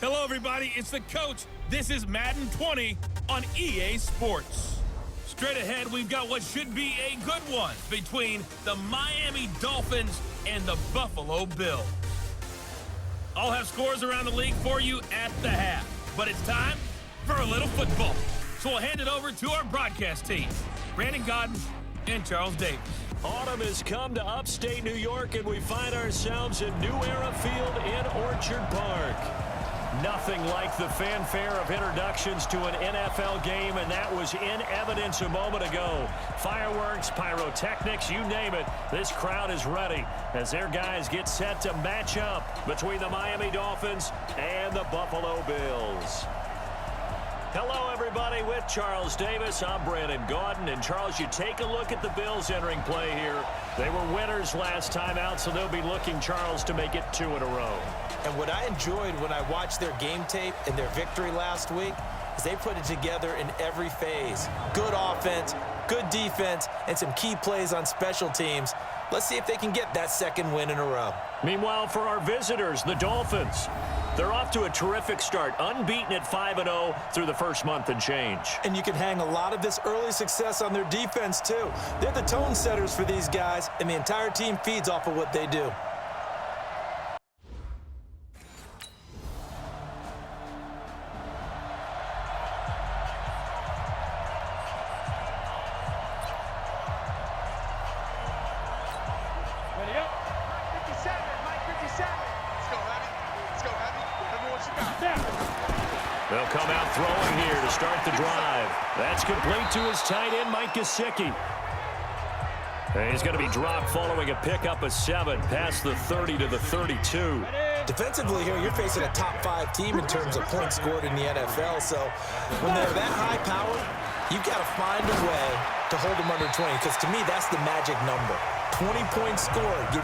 Hello, everybody. It's the coach. This is Madden 20 on EA Sports. Straight ahead, we've got what should be a good one between the Miami Dolphins and the Buffalo Bills. I'll have scores around the league for you at the half. But it's time for a little football. So we'll hand it over to our broadcast team, Brandon Godden and Charles Davis. Autumn has come to upstate New York, and we find ourselves at New Era Field in Orchard Park. Nothing like the fanfare of introductions to an NFL game, and that was in evidence a moment ago. Fireworks, pyrotechnics, you name it. This crowd is ready as their guys get set to match up between the Miami Dolphins and the Buffalo Bills. Hello, everybody. With Charles Davis, I'm Brandon Gaudin. And, Charles, you take a look at the Bills entering play here. They were winners last time out, so they'll be looking, Charles, to make it 2 in a row. And what I enjoyed when I watched their game tape and their victory last week is they put it together in every phase. Good offense, good defense, and some key plays on special teams. Let's see if they can get that second win in a row. Meanwhile, for our visitors, the Dolphins, they're off to a terrific start, unbeaten at 5-0 through the first month and change. And you can hang a lot of this early success on their defense, too. They're the tone setters for these guys, and the entire team feeds off of what they do. They'll come out throwing here to start the drive. That's complete to his tight end, Mike Gesicki. And he's going to be dropped following a pickup of 7 past the 30 to the 32. Defensively here, you're facing a top 5 team in terms of points scored in the NFL. So when they're that high powered, you've got to find a way to hold them under 20, because to me, that's the magic number. 20 points scored, you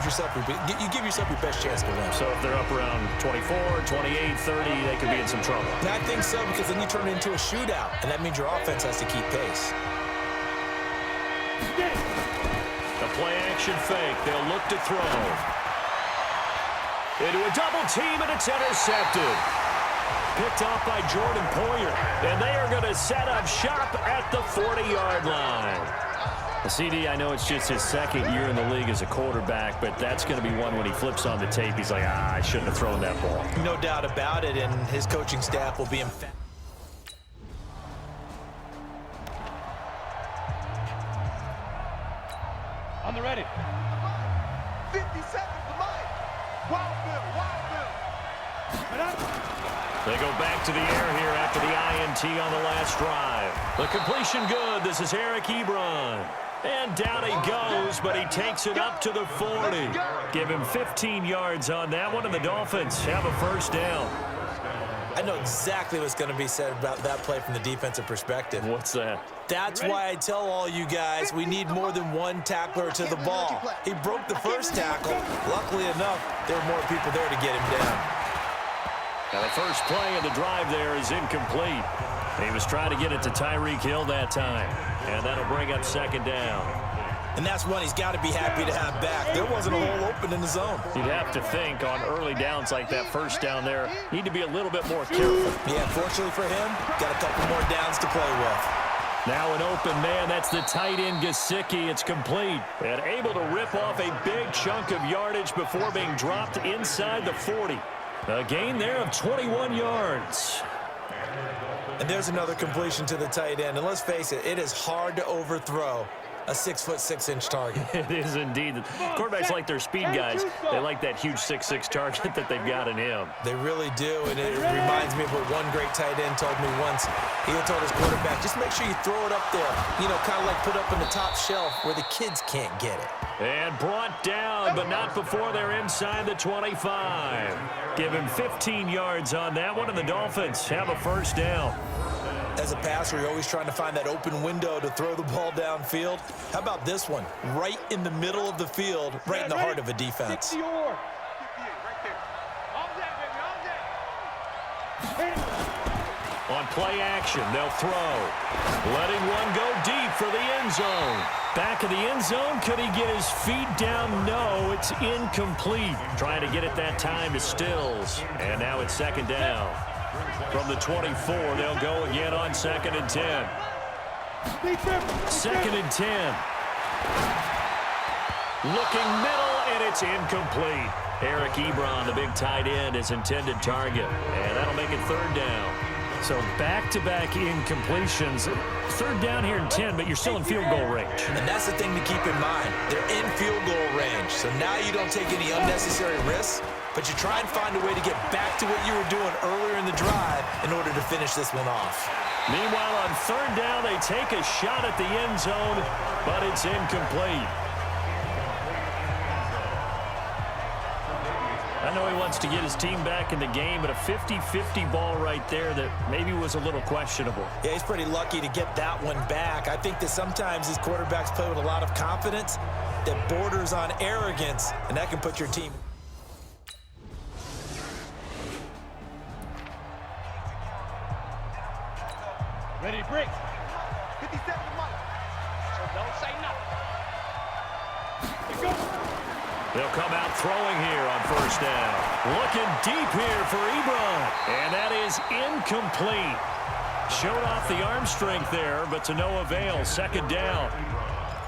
give yourself your best chance to win. So if they're up around 24, 28, 30, they could be in some trouble. And I think so, because then you turn it into a shootout, and that means your offense has to keep pace. The play-action fake. They'll look to throw. Into a double team, and it's intercepted. Picked off by Jordan Poyer, and they are going to set up shop at the 40-yard line. The CD, I know it's just his second year in the league as a quarterback, but that's going to be one when he flips on the tape. He's like, I shouldn't have thrown that ball. No doubt about it, and his coaching staff will be emphatic. On the ready. 50 seconds to Mike. Wild Bill. They go back to the air here after the INT on the last drive. The completion good. This is Eric Ebron. And down he goes, but he takes it up to the 40. Give him 15 yards on that one, and the Dolphins have a first down. I know exactly what's going to be said about that play from the defensive perspective. What's that? That's why I tell all you guys we need more than one tackler to the ball. He broke the first tackle. Luckily enough, there were more people there to get him down. Now the first play of the drive there is incomplete. He was trying to get it to Tyreek Hill that time, and that'll bring up second down. And that's one he's got to be happy to have back. There wasn't a hole open in the zone. You'd have to think on early downs like that first down there, need to be a little bit more careful. Yeah, fortunately for him, got a couple more downs to play with. Now an open man, that's the tight end Gesicki. It's complete. And able to rip off a big chunk of yardage before being dropped inside the 40. A gain there of 21 yards. And there's another completion to the tight end. And let's face it, it is hard to overthrow a 6'6" target. It is indeed. Quarterbacks like their speed guys. They like that huge 6'6" target that they've got in him. They really do, and it reminds me of what one great tight end told me once. He had told his quarterback, just make sure you throw it up there. You know, kind of like put up on the top shelf where the kids can't get it. And brought down, but not before they're inside the 25. Give him 15 yards on that one, and the Dolphins have a first down. As a passer, you're always trying to find that open window to throw the ball downfield. How about this one? Right in the middle of the field, right in the heart of a defense. On on play action. They'll throw. Letting one go deep for the end zone. Back of the end zone. Could he get his feet down? No, it's incomplete. Trying to get it that time to Stills. And now it's second down. From the 24, they'll go again on 2nd and 10. 2nd and 10. Looking middle, and it's incomplete. Eric Ebron, the big tight end, is intended target. And that'll make it 3rd down. So back-to-back incompletions. 3rd down here in 10, but you're still in field goal range. And that's the thing to keep in mind. They're in field goal range. So now you don't take any unnecessary risks, but you try and find a way to get back to what you were doing earlier in the drive in order to finish this one off. Meanwhile, on 3rd down, they take a shot at the end zone, but it's incomplete. I know he wants to get his team back in the game, but a 50-50 ball right there that maybe was a little questionable. Yeah, he's pretty lucky to get that one back. I think that sometimes these quarterbacks play with a lot of confidence that borders on arrogance, and that can put your team. Ready to break. 50 seconds to Mike. So don't say nothing. Here goes. They'll come out throwing here on 1st down. Looking deep here for Ebron. And that is incomplete. Showed off the arm strength there, but to no avail. 2nd down.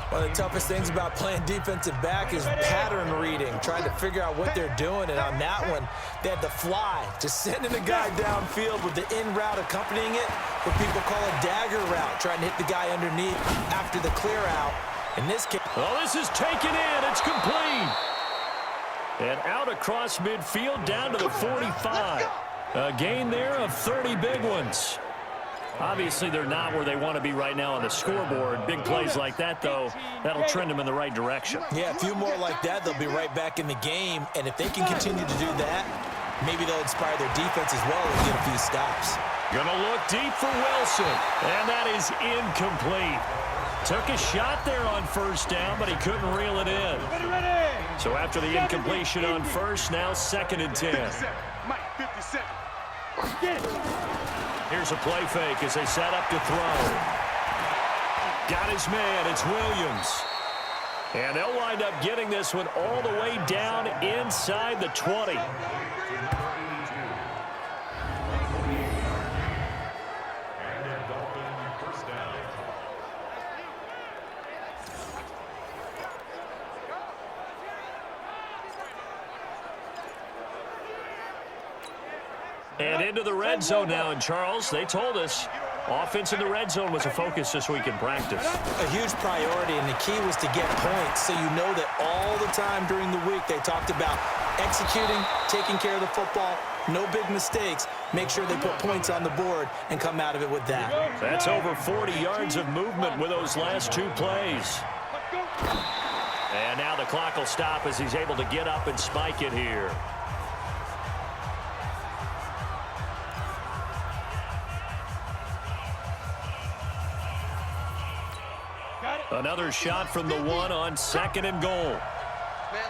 One of the toughest things about playing defensive back is pattern reading, trying to figure out what they're doing. And on that one, they had the fly, just sending a guy downfield with the in route accompanying it, what people call a dagger route, trying to hit the guy underneath after the clear out. In this case, well, this is taken in. It's complete. And out across midfield down to the 45. A gain there of 30 big ones. Obviously, they're not where they want to be right now on the scoreboard. Big plays like that, though, that'll trend them in the right direction. Yeah, a few more like that, they'll be right back in the game. And if they can continue to do that, maybe they'll inspire their defense as well and get a few stops. Gonna look deep for Wilson. And that is incomplete. Took a shot there on 1st down, but he couldn't reel it in. So after the incompletion on 1st, now 2nd and 10. 57. Mike, 57. Get it. Here's a play fake as they set up to throw. Got his man. It's Williams. And they'll wind up getting this one all the way down inside the 20. And into the red zone now, and Charles, they told us offense in the red zone was a focus this week in practice. A huge priority, and the key was to get points, so you know that all the time during the week they talked about executing, taking care of the football, no big mistakes, make sure they put points on the board and come out of it with that. That's over 40 yards of movement with those last 2 plays. And now the clock will stop as he's able to get up and spike it here. Another shot from the 1 on 2nd and goal. Man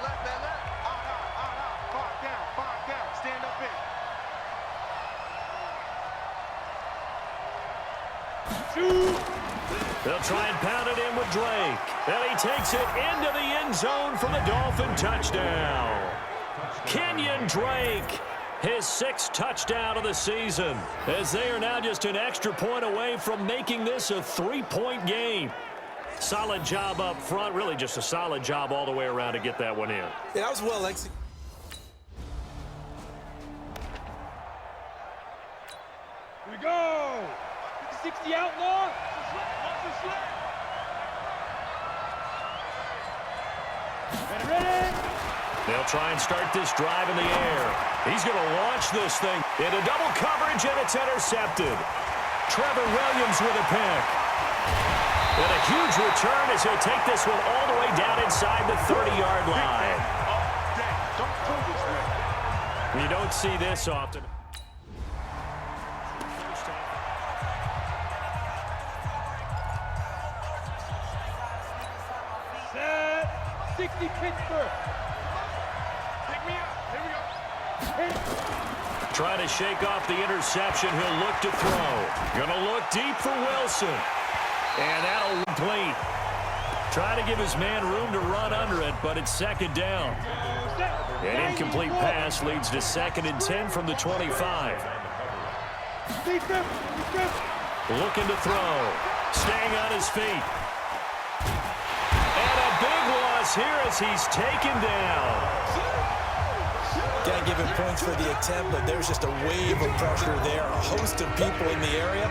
left, man left. Out. Far down. Stand up in. They'll try and pound it in with Drake. And he takes it into the end zone for the Dolphin touchdown. Kenyon Drake, his 6th touchdown of the season, as they are now just an extra point away from making this a 3-point game. Solid job up front, really just a solid job all the way around to get that one in. Yeah, that was well executed. Here we go. 50-60 outlaw. Ready. They'll try and start this drive in the air. He's going to launch this thing into double coverage, and it's intercepted. Trevor Williams with a pick. And a huge return as he'll take this one all the way down inside the 30-yard line. You don't see this often. Set. 60 Pittsburgh. Pick me up. Here we go. Hit. Trying to shake off the interception. He'll look to throw. Gonna look deep for Wilson. And that'll complete. Trying to give his man room to run under it, but it's second down. An incomplete pass leads to 2nd and 10 from the 25. Looking to throw. Staying on his feet. And a big loss here as he's taken down. Got to give him points for the attempt, but there's just a wave of pressure there. A host of people in the area.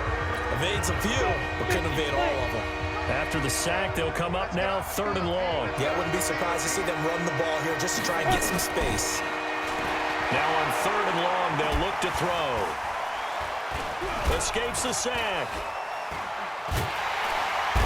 Evades a few, but couldn't evade all of them. After the sack, they'll come up now 3rd and long. Yeah, I wouldn't be surprised to see them run the ball here just to try and get some space. Now on 3rd and long, they'll look to throw. Escapes the sack.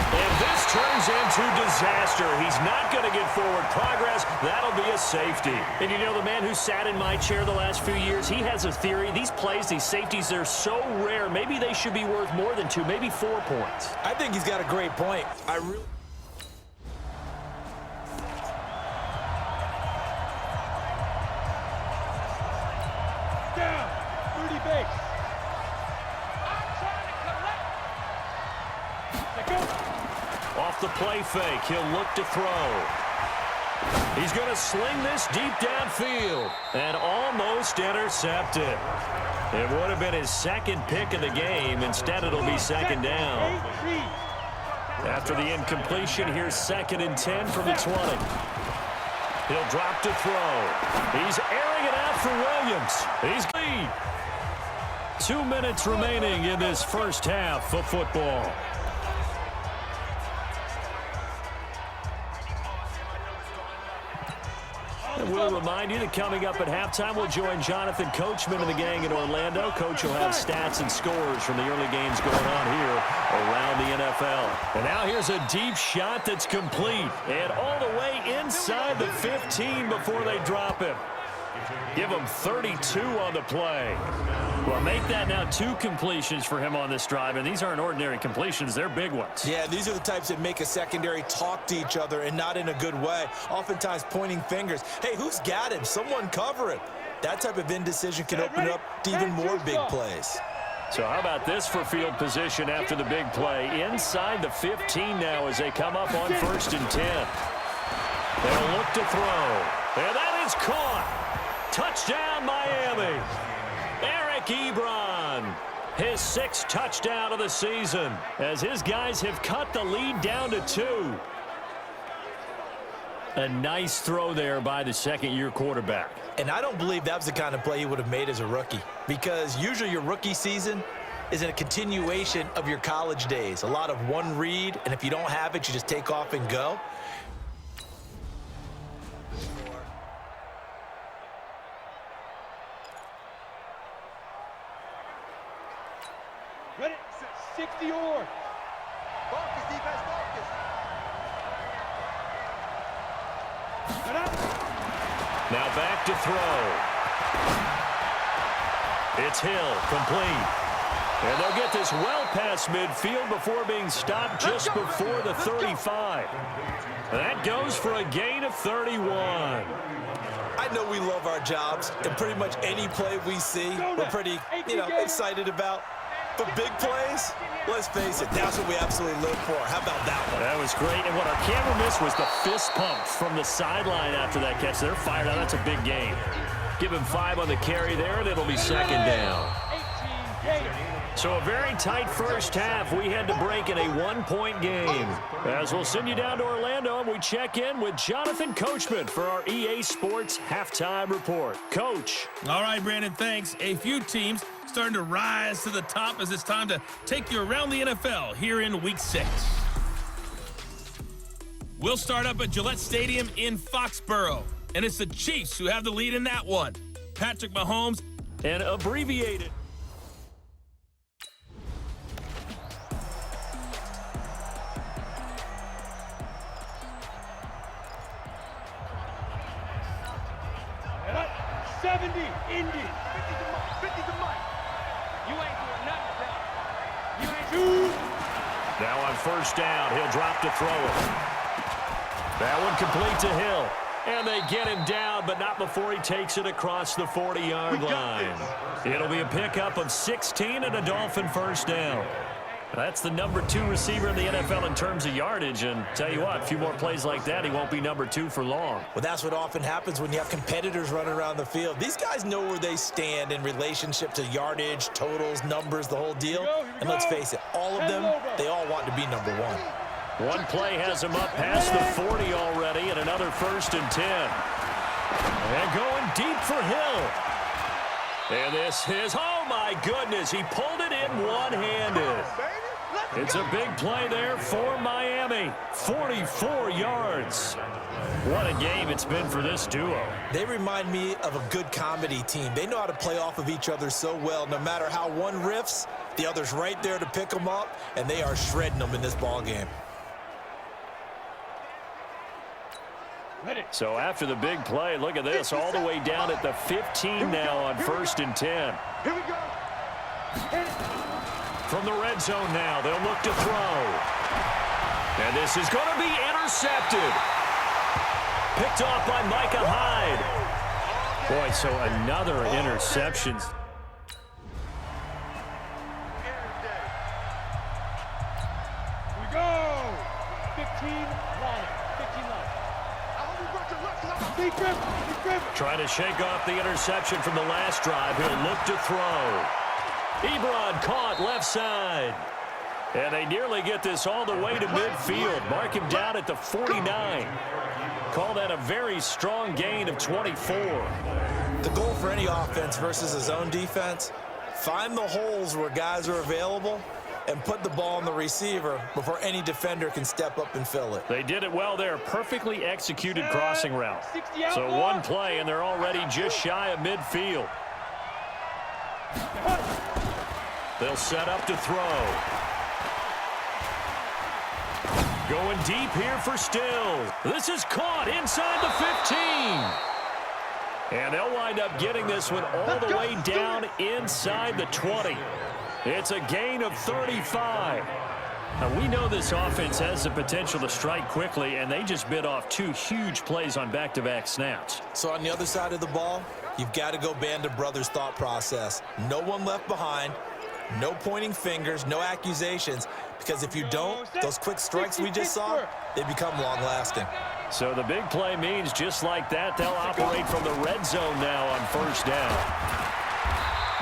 And this turns into disaster. He's not going to get forward progress. That'll be a safety. And you know, the man who sat in my chair the last few years, he has a theory. These plays, these safeties, they're so rare. Maybe they should be worth more than 2, maybe 4 points. I think he's got a great point. Down. 30 base. Off the play fake, he'll look to throw. He's going to sling this deep downfield and almost intercept it. It would have been his 2nd pick of the game. Instead, it'll be 2nd down. After the incompletion, here's 2nd and 10 from the 20. He'll drop to throw. He's airing it out for Williams. He's lead. 2 minutes remaining in this first half of football. And we'll remind you that coming up at halftime, we'll join Jonathan Coachman and the gang in Orlando. Coach will have stats and scores from the early games going on here around the NFL. And now here's a deep shot that's complete. And all the way inside the 15 before they drop him. Give him 32 on the play. Well, make that now 2 completions for him on this drive, and these aren't ordinary completions. They're big ones. Yeah, these are the types that make a secondary talk to each other and not in a good way. Oftentimes pointing fingers. Hey, who's got him? Someone cover him. That type of indecision can open up to even more big plays. So how about this for field position after the big play? Inside the 15 now as they come up on 1st and 10. They'll look to throw. And that is caught. Touchdown, Miami. Eric Ebron, his 6th touchdown of the season, as his guys have cut the lead down to 2. A nice throw there by the 2nd-year quarterback. And I don't believe that was the kind of play he would have made as a rookie, because usually your rookie season is a continuation of your college days. A lot of one read, and if you don't have it, you just take off and go. Ready? 60 or. Focus, defense, focus. Now back to throw. It's Hill, complete. And they'll get this well past midfield before being stopped just before the 35. That goes for a gain of 31. I know we love our jobs, and pretty much any play we see, we're pretty, excited about. But big plays, let's face it, that's what we absolutely live for. How about that one? That was great. And what our camera missed was the fist pump from the sideline after that catch. They're fired out. That's a big gain. Give him 5 on the carry there, and it'll be 2nd down. So a very tight first half. We had to break in a 1-point game. As we'll send you down to Orlando, and we check in with Jonathan Coachman for our EA Sports Halftime Report. Coach. All right, Brandon, thanks. A few teams starting to rise to the top as it's time to take you around the NFL here in Week 6. We'll start up at Gillette Stadium in Foxborough, and it's the Chiefs who have the lead in that one. Patrick Mahomes. And abbreviated. Indy. 50 to Mike. You ain't doing nothing, bro. You ain't doing. Now on 1st down, he'll drop to throw it. That one complete to Hill. And they get him down, but not before he takes it across the 40-yard line. It'll be a pickup of 16 and a Dolphin first down. That's the number 2 receiver in the NFL in terms of yardage. And tell you what, a few more plays like that, he won't be number 2 for long. Well, that's what often happens when you have competitors running around the field. These guys know where they stand in relationship to yardage, totals, numbers, the whole deal. And let's face it, all of them, they all want to be number 1. One play has him up past the 40 already, and another 1st and 10. And going deep for Hill. And this is, oh my goodness, he pulled it in one-handed. It's a big play there for Miami. 44 yards. What a game it's been for this duo. They remind me of a good comedy team. They know how to play off of each other so well. No matter how one riffs, the other's right there to pick them up, and they are shredding them in this ball game. So after the big play, look at this, all the way down at the 15 now on 1st and 10. Here we go. From the red zone now, they'll look to throw. And this is going to be intercepted. Picked off by Micah Hyde. Boy, so another interception. Here we go. 15 line. 15 line. Trying to shake off the interception from the last drive. He'll look to throw. Ebron caught left side. And they nearly get this all the way to midfield. Mark him down at the 49. Call that a very strong gain of 24. The goal for any offense versus a zone defense, find the holes where guys are available and put the ball on the receiver before any defender can step up and fill it. They did it well there. Perfectly executed crossing route. So one play, and they're already just shy of midfield. They'll set up to throw. Going deep here for Stills. This is caught inside the 15. And they'll wind up getting this one all the way down inside the 20. It's a gain of 35. Now, we know this offense has the potential to strike quickly, and they just bit off 2 huge plays on back-to-back snaps. So on the other side of the ball, you've got to go Band of Brothers thought process. No one left behind, no pointing fingers, no accusations, because if you don't, those quick strikes we just saw, they become long-lasting. So the big play means just like that, they'll operate from the red zone now on 1st down.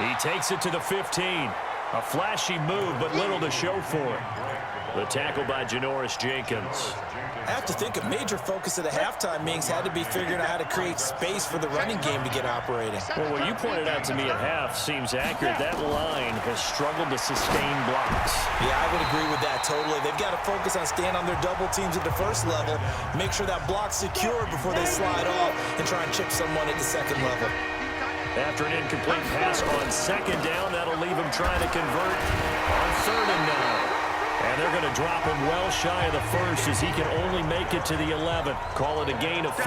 He takes it to the 15. A flashy move, but little to show for it. The tackle by Janoris Jenkins. I have to think a major focus of the halftime meetings had to be figuring out how to create space for the running game to get operating. Well, what you pointed out to me at half seems accurate. That line has struggled to sustain blocks. Yeah, I would agree with that totally. They've got to focus on staying on their double teams at the first level, make sure that block's secure before they slide off, and try and chip someone at the second level. After an incomplete pass on 2nd down, that'll leave him trying to convert on 3rd and 9. And they're going to drop him well shy of the 1st as he can only make it to the 11th. Call it a gain of 5,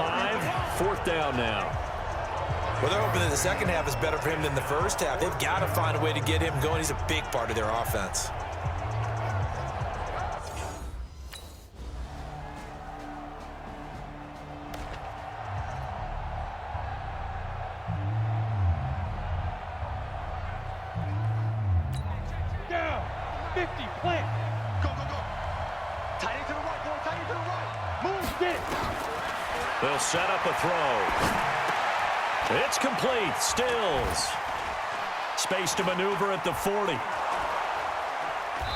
4th down now. Well, they're hoping that the second half is better for him than the first half. They've got to find a way to get him going. He's a big part of their offense. Down. 50. Plant. Go, go, go. Tight end to the right, boy. Tight end to the right. Move, get it. They'll set up a throw. It's complete. Stills. Space to maneuver at the 40.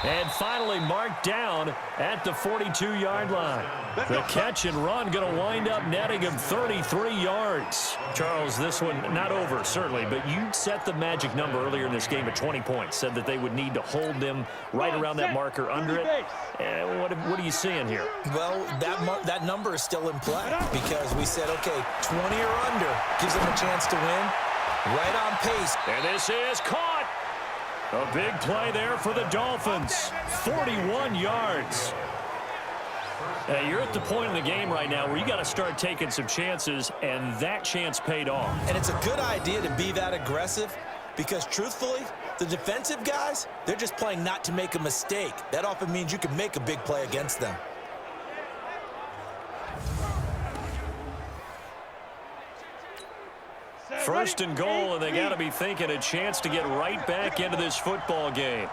And finally marked down at the 42-yard line. The catch and run going to wind up netting him 33 yards. Charles, this one not over, certainly, but you set the magic number earlier in this game at 20 points. Said that they would need to hold them right around that marker under it. What are you seeing here? Well, that number is still in play because we said, okay, 20 or under gives them a chance to win. Right on pace. And this is caught. A big play there for the Dolphins. 41 yards. You're at the point in the game right now where you got to start taking some chances, and that chance paid off. And it's a good idea to be that aggressive because, truthfully, the defensive guys, they're just playing not to make a mistake. That often means you can make a big play against them. First and goal, and they got to be thinking a chance to get right back into this football game.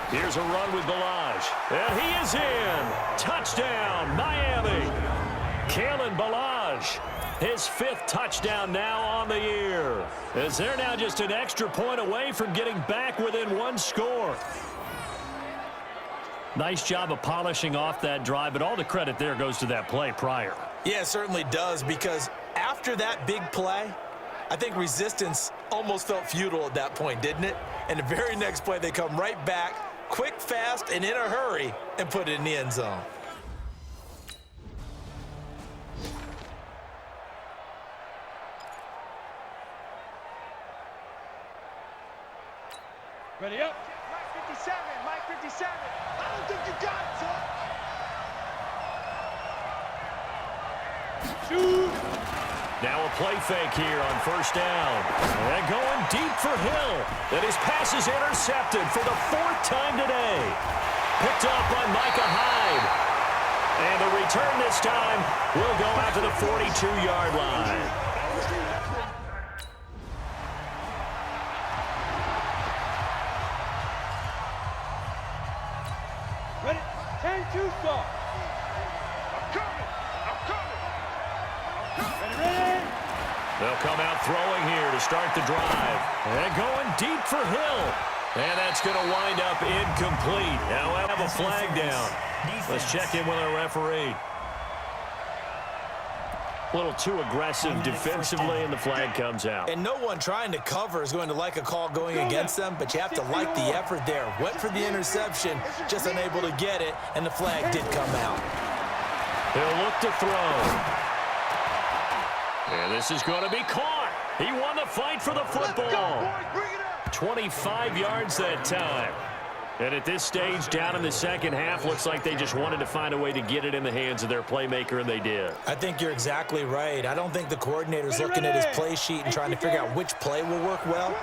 Here's a run with Ballage, and he is in. Touchdown, Miami. Kalen Ballage, his 5th touchdown now on the year, as they're now just an extra point away from getting back within 1 score. Nice job of polishing off that drive, but all the credit there goes to that play prior. Yeah, it certainly does, because after that big play, I think resistance almost felt futile at that point, didn't it? And the very next play, they come right back, quick, fast, and in a hurry, and put it in the end zone. Ready up. Mike 57, Mike 57. I don't think you got it, son. Shoot. Now a play fake here on first down. And going deep for Hill. And his pass is intercepted for the 4th time today. Picked up by Micah Hyde. And the return this time will go out to the 42-yard line. Ready? 10-2 start. I'm coming. I'm coming. Ready? They'll come out throwing here to start the drive. And going deep for Hill. And that's going to wind up incomplete. Now we'll have a flag down. Let's check in with our referee. A little too aggressive defensively, and the flag comes out. And no one trying to cover is going to like a call going against them, but you have to like the effort there. Went for the interception, just unable to get it, and the flag did come out. He'll look to throw. And this is going to be caught. He won the fight for the football. 25 yards that time. And at this stage, down in the second half, looks like they just wanted to find a way to get it in the hands of their playmaker, and they did. I think you're exactly right. I don't think the coordinator's looking at his play sheet and trying to figure out which play will work well.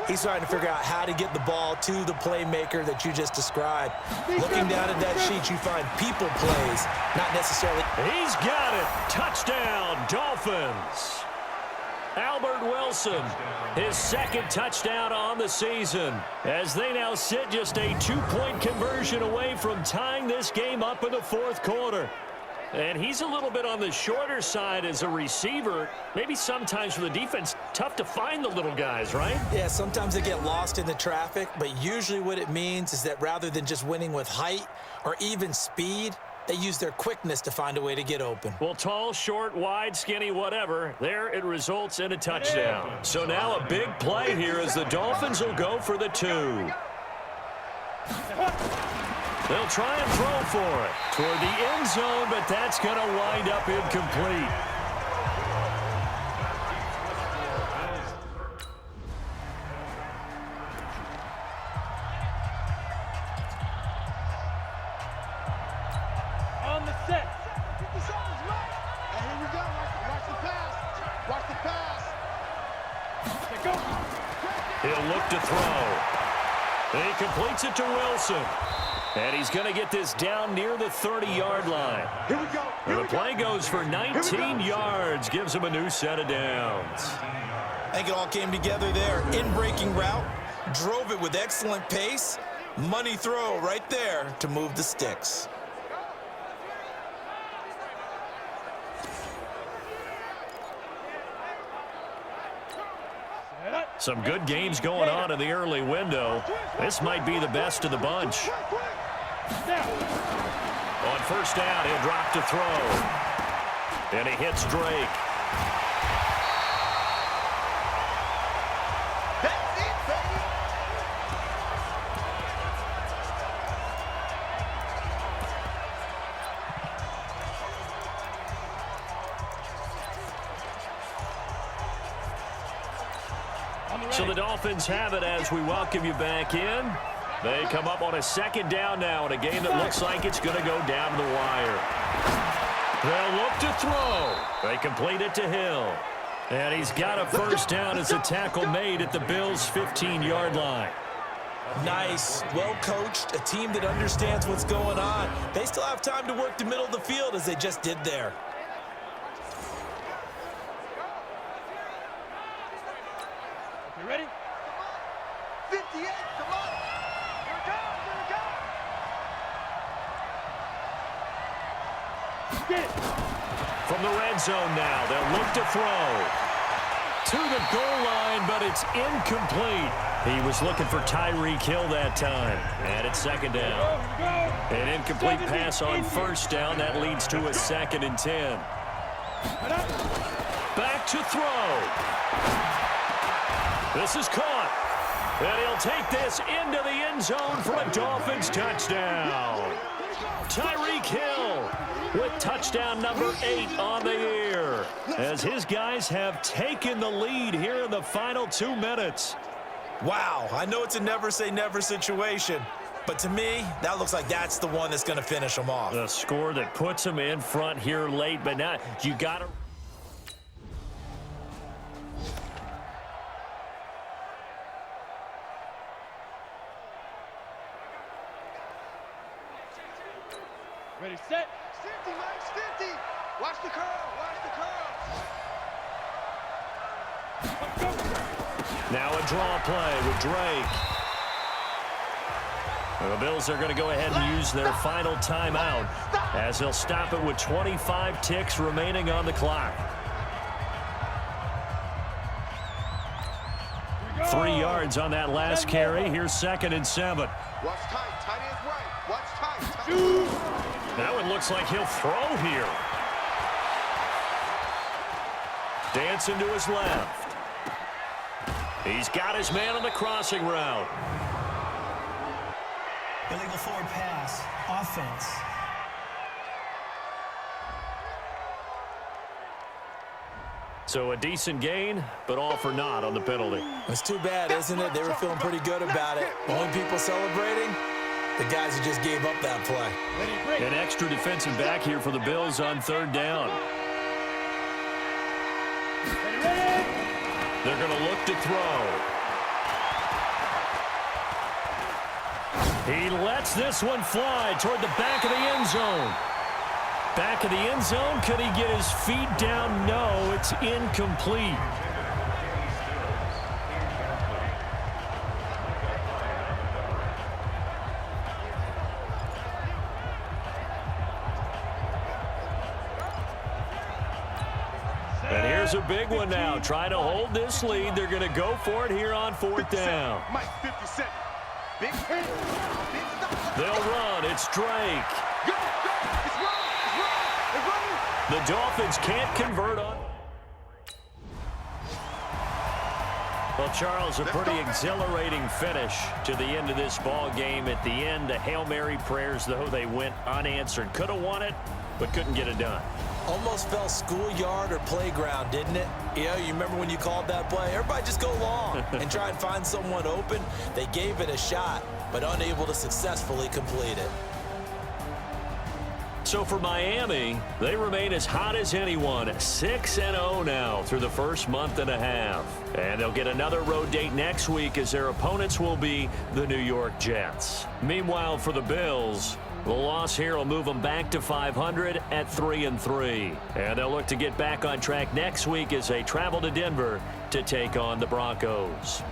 He's trying to figure out how to get the ball to the playmaker that you just described. Looking down at that sheet, you find people plays, not necessarily. He's got it. Touchdown, Dolphins. Albert Wilson, his 2nd touchdown on the season, as they now sit just a 2-point conversion away from tying this game up in the 4th quarter. And he's a little bit on the shorter side as a receiver. Maybe sometimes for the defense, tough to find the little guys, right? Yeah, sometimes they get lost in the traffic, but usually what it means is that rather than just winning with height or even speed, they use their quickness to find a way to get open. Well, tall, short, wide, skinny, whatever, there it results in a touchdown. So now a big play here as the Dolphins will go for the 2. They'll try and throw for it toward the end zone, but that's going to wind up incomplete. On the set. And here we go. Watch the pass. Watch the pass. Go. He'll look to throw. And he completes it to Wilson. And he's going to get this down near the 30-yard line. Here we go. And the play goes for 19 yards, gives him a new set of downs. I think it all came together there. In-breaking route, drove it with excellent pace. Money throw right there to move the sticks. Some good games going on in the early window. This might be the best of the bunch. On first down, he'll drop to throw. And he hits Drake. That's it, baby. So the Dolphins have it as we welcome you back in. They come up on a 2nd down now in a game that looks like it's going to go down to the wire. They'll look to throw. They complete it to Hill. And he's got a first down as a tackle made at the Bills' 15-yard line. Nice, well coached, a team that understands what's going on. They still have time to work the middle of the field as they just did there. 58, come on. Here it goes, here it goes. Get it. From the red zone now, they'll look to throw. To the goal line, but it's incomplete. He was looking for Tyreek Hill that time. And it's second down. An incomplete pass on first down. That leads to a 2nd and 10. Back to throw. This is caught. And he'll take this into the end zone for a Dolphins touchdown. Tyreek Hill with touchdown number 8 on the year, as his guys have taken the lead here in the final 2 minutes. Wow, I know it's a never say never situation, but to me, that looks like that's the one that's going to finish them off. The score that puts them in front here late, but now you got to... Ready, set. 50, Mike, 50. Watch the curl, watch the curl. Now a draw play with Drake. The Bills are going to go ahead and use their final timeout as they'll stop it with 25 ticks remaining on the clock. 3 yards on that last carry. Here's 2nd and 7. Watch tight, tight ends right. Watch tight, tight. That one looks like he'll throw here. Dancing to his left. He's got his man on the crossing route. Illegal forward pass. Offense. So a decent gain, but all for naught on the penalty. It's too bad, isn't it? They were feeling pretty good about it. Only people celebrating, the guys who just gave up that play. An extra defensive back here for the Bills on 3rd down. They're going to look to throw. He lets this one fly toward the back of the end zone. Back of the end zone. Could he get his feet down? No, it's incomplete. And here's a big one now. Trying to hold this lead. They're going to go for it here on 4th down. Mike, 50 seconds. Big hit. Big stop. They'll run. It's Drake. Go, go. It's running. It's running. It's running. The Dolphins can't convert on. Well, Charles, a pretty exhilarating finish to the end of this ball game. At the end, the Hail Mary prayers, though, they went unanswered. Could have won it, but couldn't get it done. Almost felt schoolyard or playground, didn't it? Yeah, you remember when you called that play? Everybody just go long and try and find someone open. They gave it a shot, but unable to successfully complete it. So for Miami, they remain as hot as anyone, 6-0 now through the first month and a half. And they'll get another road date next week as their opponents will be the New York Jets. Meanwhile, for the Bills, the loss here will move them back to 500 at 3-3. And they'll look to get back on track next week as they travel to Denver to take on the Broncos.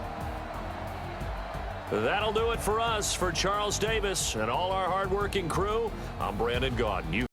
That'll do it for us. For Charles Davis and all our hardworking crew, I'm Brandon Gaudin.